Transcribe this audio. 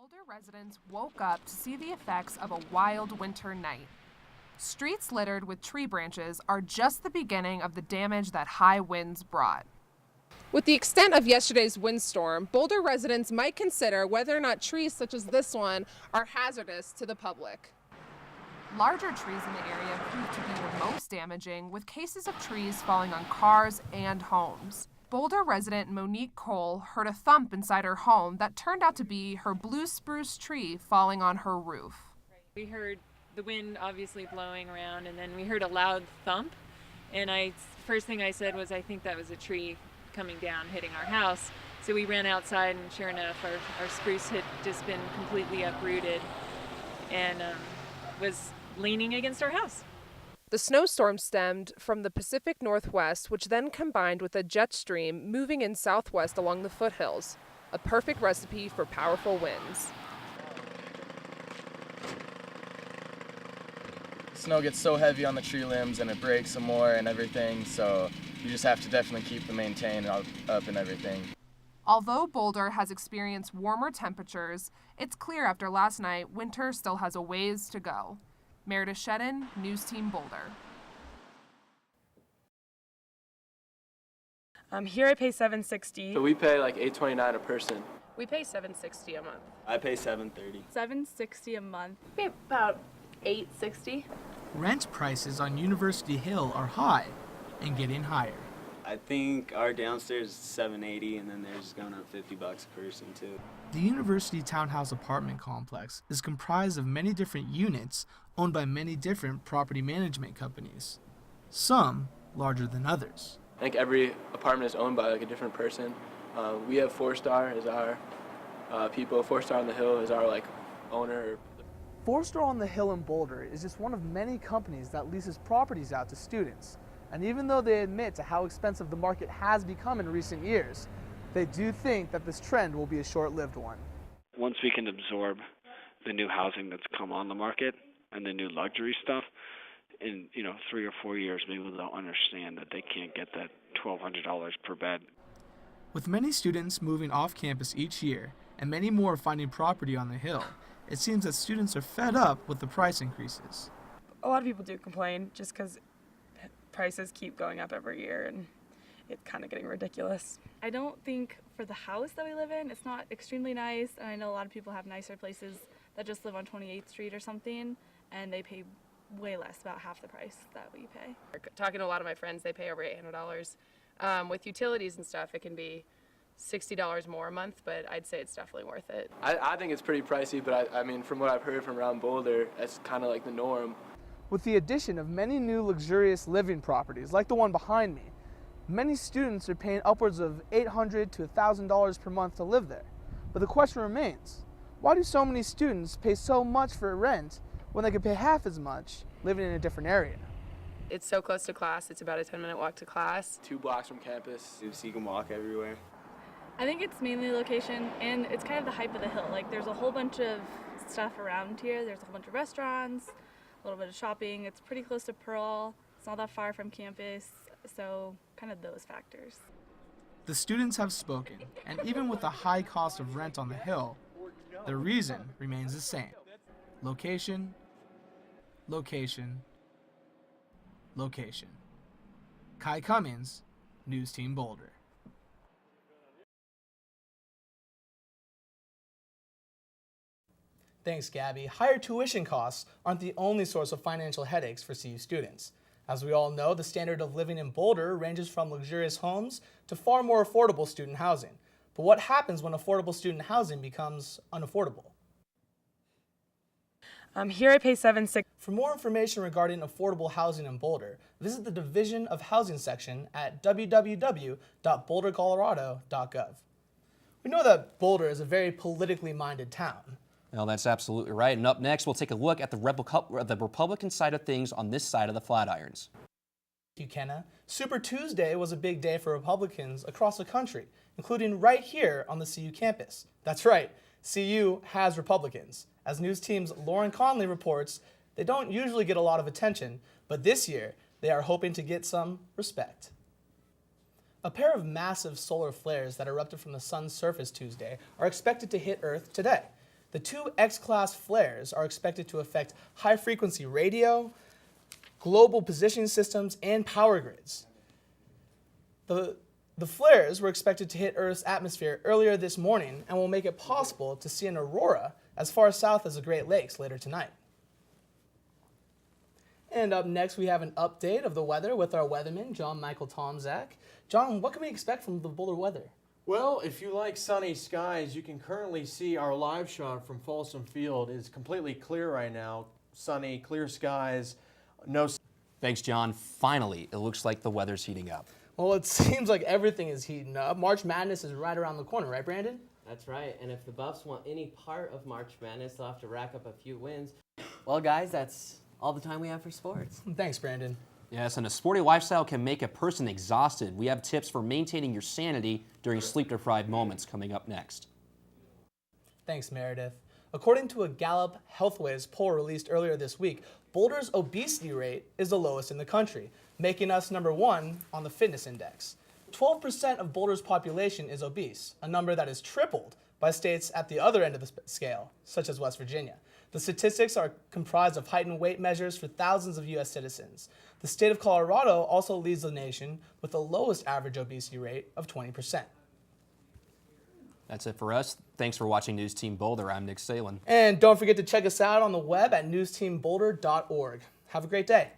Boulder residents woke up to see the effects of a wild winter night. Streets littered with tree branches are just the beginning of the damage that high winds brought. With the extent of yesterday's windstorm, Boulder residents might consider whether or not trees such as this one are hazardous to the public. Larger trees in the area proved to be the most damaging, with cases of trees falling on cars and homes. Boulder resident Monique Cole heard a thump inside her home that turned out to be her blue spruce tree falling on her roof. We heard the wind obviously blowing around, and then we heard a loud thump, and first thing I said was, I think that was a tree coming down, hitting our house. So we ran outside, and sure enough, our spruce had just been completely uprooted and was leaning against our house. The snowstorm stemmed from the Pacific Northwest, which then combined with a jet stream moving in southwest along the foothills, a perfect recipe for powerful winds. Snow gets so heavy on the tree limbs and it breaks some more and everything, so you just have to definitely keep the maintain up and everything. Although Boulder has experienced warmer temperatures, it's clear after last night winter still has a ways to go. Meredith Shedden, NewsTeam Boulder. Here I pay $7.60. So we pay like $8.29 a person. We pay $7.60 a month. I pay $7.30. $7.60 a month. We pay about $8.60. Rent prices on University Hill are high and getting higher. I think our downstairs is $7.80, and then there's going up $50 a person too. The University Townhouse apartment complex is comprised of many different units owned by many different property management companies, some larger than others. I think every apartment is owned by like a different person. We have 4-Star as our people. 4-Star on the Hill is our like owner. 4-Star on the Hill in Boulder is just one of many companies that leases properties out to students. And even though they admit to how expensive the market has become in recent years, they do think that this trend will be a short-lived one. Once we can absorb the new housing that's come on the market and the new luxury stuff, in 3 or 4 years, maybe they'll understand that they can't get that $1,200 per bed. With many students moving off campus each year and many more finding property on the Hill, it seems that students are fed up with the price increases. A lot of people do complain just because prices keep going up every year and it's kind of getting ridiculous. I don't think for the house that we live in, it's not extremely nice, and I know a lot of people have nicer places that just live on 28th Street or something, and they pay way less, about half the price that we pay. Talking to a lot of my friends, they pay over $800. With utilities and stuff, it can be $60 more a month, but I'd say it's definitely worth it. I think it's pretty pricey, but I mean, from what I've heard from around Boulder, that's kind of like the norm. With the addition of many new luxurious living properties, like the one behind me, many students are paying upwards of $800 to $1,000 per month to live there. But the question remains, why do so many students pay so much for rent when they could pay half as much living in a different area? It's so close to class, it's about a 10-minute walk to class. 2 blocks from campus. So you can walk everywhere. I think it's mainly location, and it's kind of the hype of the hill. Like, there's a whole bunch of stuff around here. There's a whole bunch of restaurants, a little bit of shopping. It's pretty close to Pearl. It's not that far from campus, so kind of those factors. The students have spoken, and even with the high cost of rent on the Hill, the reason remains the same. Location, location, location. Kai Cummings, NewsTeam Boulder. Thanks, Gabby. Higher tuition costs aren't the only source of financial headaches for CU students. As we all know, the standard of living in Boulder ranges from luxurious homes to far more affordable student housing. But what happens when affordable student housing becomes unaffordable? Here I pay $7.60. For more information regarding affordable housing in Boulder, visit the Division of Housing section at www.bouldercolorado.gov. We know that Boulder is a very politically minded town. Well, that's absolutely right. And up next, we'll take a look at the Republican side of things on this side of the Flatirons. Thank you, Kenna. Super Tuesday was a big day for Republicans across the country, including right here on the CU campus. That's right, CU has Republicans. As NewsTeam's Lauren Conley reports, they don't usually get a lot of attention, but this year they are hoping to get some respect. A pair of massive solar flares that erupted from the sun's surface Tuesday are expected to hit Earth today. The two X-class flares are expected to affect high-frequency radio, global positioning systems, and power grids. The flares were expected to hit Earth's atmosphere earlier this morning and will make it possible to see an aurora as far south as the Great Lakes later tonight. And up next, we have an update of the weather with our weatherman, John Michael Tomzak. John, what can we expect from the Boulder weather? Well, if you like sunny skies, you can currently see our live shot from Folsom Field is completely clear right now. Sunny, clear skies, no. Thanks, John. Finally, it looks like the weather's heating up. Well, it seems like everything is heating up. March Madness is right around the corner, right, Brandon? That's right, and if the Buffs want any part of March Madness, they'll have to rack up a few wins. Well, guys, that's all the time we have for sports. Thanks, Brandon. Yes, and a sporty lifestyle can make a person exhausted. We have tips for maintaining your sanity during sleep-deprived moments coming up next. Thanks, Meredith. According to a Gallup Healthways poll released earlier this week, Boulder's obesity rate is the lowest in the country, making us number 1 on the fitness index. 12% of Boulder's population is obese, a number that is tripled by states at the other end of the scale, such as West Virginia. The statistics are comprised of height and weight measures for thousands of U.S. citizens. The state of Colorado also leads the nation with the lowest average obesity rate of 20%. That's it for us. Thanks for watching News Team Boulder. I'm Nick Salin. And don't forget to check us out on the web at newsteamboulder.org. Have a great day.